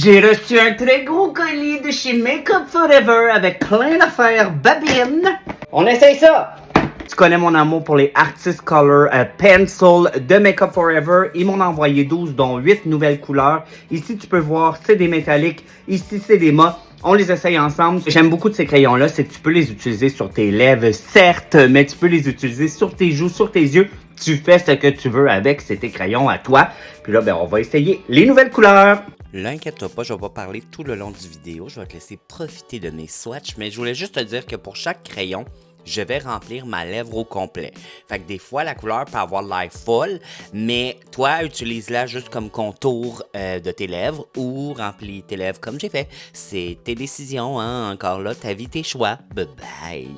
J'ai reçu un très gros colis de chez Makeup Forever avec plein d'affaires babines. On essaye ça! Tu connais mon amour pour les Artist Color Pencil de Makeup Forever. Ils m'ont envoyé 12, dont 8 nouvelles couleurs. Ici, tu peux voir, c'est des métalliques. Ici, c'est des mats. On les essaye ensemble. J'aime beaucoup de ces crayons-là, c'est que tu peux les utiliser sur tes lèvres, certes, mais tu peux les utiliser sur tes joues, sur tes yeux. Tu fais ce que tu veux avec, c'est tes crayons à toi. Puis là, on va essayer les nouvelles couleurs. Là, inquiète-toi pas, je vais pas parler tout le long du vidéo. Je vais te laisser profiter de mes swatchs, mais je voulais juste te dire que pour chaque crayon, je vais remplir ma lèvre au complet. Fait que des fois, la couleur peut avoir l'air folle, mais toi, utilise-la juste comme contour de tes lèvres ou remplis tes lèvres comme j'ai fait. C'est tes décisions, hein? Encore là, ta vie, tes choix. Bye bye!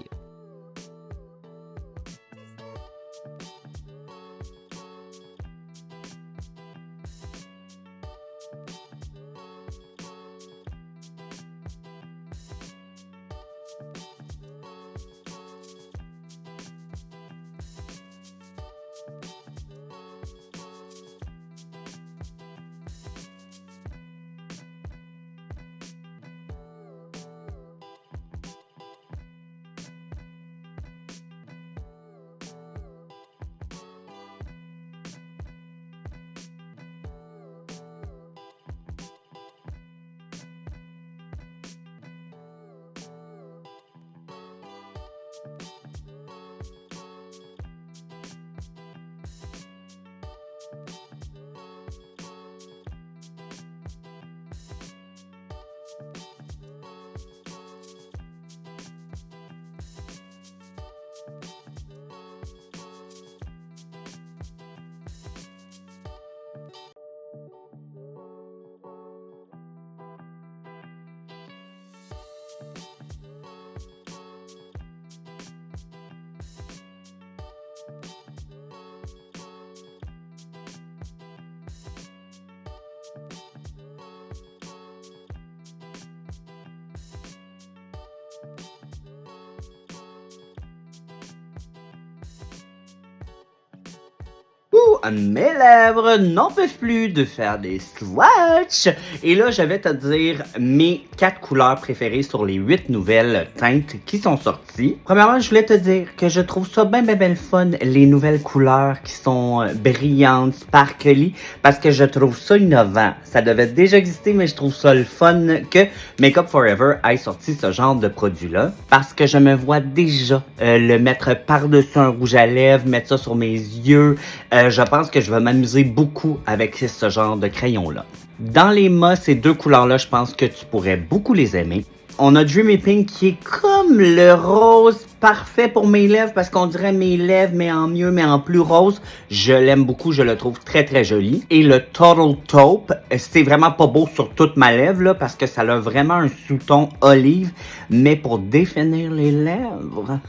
Mes lèvres n'en peuvent plus de faire des swatchs. Et là, je vais te dire mes 4 couleurs préférées sur les 8 nouvelles teintes qui sont sorties. Premièrement, je voulais te dire que je trouve ça bien le fun, les nouvelles couleurs qui sont brillantes, sparkly, parce que je trouve ça innovant. Ça devait déjà exister, mais je trouve ça le fun que Makeup Forever ait sorti ce genre de produit-là, parce que je me vois déjà le mettre par-dessus un rouge à lèvres, mettre ça sur mes yeux. Je pense que je vais m'amuser beaucoup avec ce genre de crayon-là. Dans les mâts, ces 2 couleurs-là, je pense que tu pourrais beaucoup les aimer. On a Dreamy Pink qui est comme le rose parfait pour mes lèvres parce qu'on dirait mes lèvres, mais en mieux, mais en plus rose. Je l'aime beaucoup, je le trouve très joli. Et le Total Taupe, c'est vraiment pas beau sur toute ma lèvre là, parce que ça a vraiment un sous-ton olive, mais pour définir les lèvres,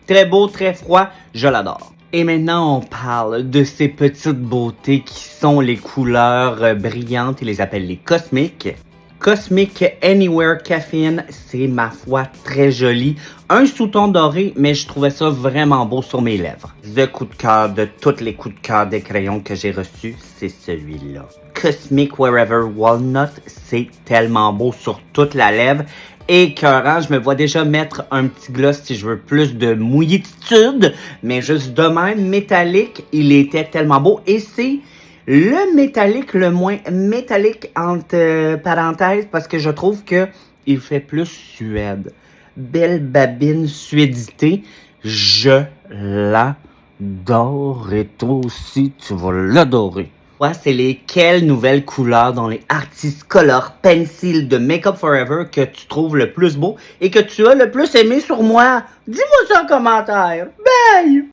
très beau, très froid, je l'adore. Et maintenant, on parle de ces petites beautés qui sont les couleurs brillantes. Ils les appellent les cosmiques. Cosmic Anywhere Caffeine, c'est ma foi très joli. Un sous-ton doré, mais je trouvais ça vraiment beau sur mes lèvres. Le coup de cœur de tous les coups de cœur des crayons que j'ai reçus, c'est celui-là. Cosmic Wherever Walnut, c'est tellement beau sur toute la lèvre. Écœurant, je me vois déjà mettre un petit gloss si je veux plus de mouillitude, mais juste de même, métallique, il était tellement beau. Et c'est le métallique le moins métallique entre parenthèses parce que je trouve que il fait plus suède. Belle babine suédité, je l'adore et toi aussi tu vas l'adorer. Ouais, c'est lesquelles nouvelles couleurs dans les Artist Color Pencil de Makeup Forever que tu trouves le plus beau et que tu as le plus aimé sur moi? Dis-moi ça en commentaire. Bye!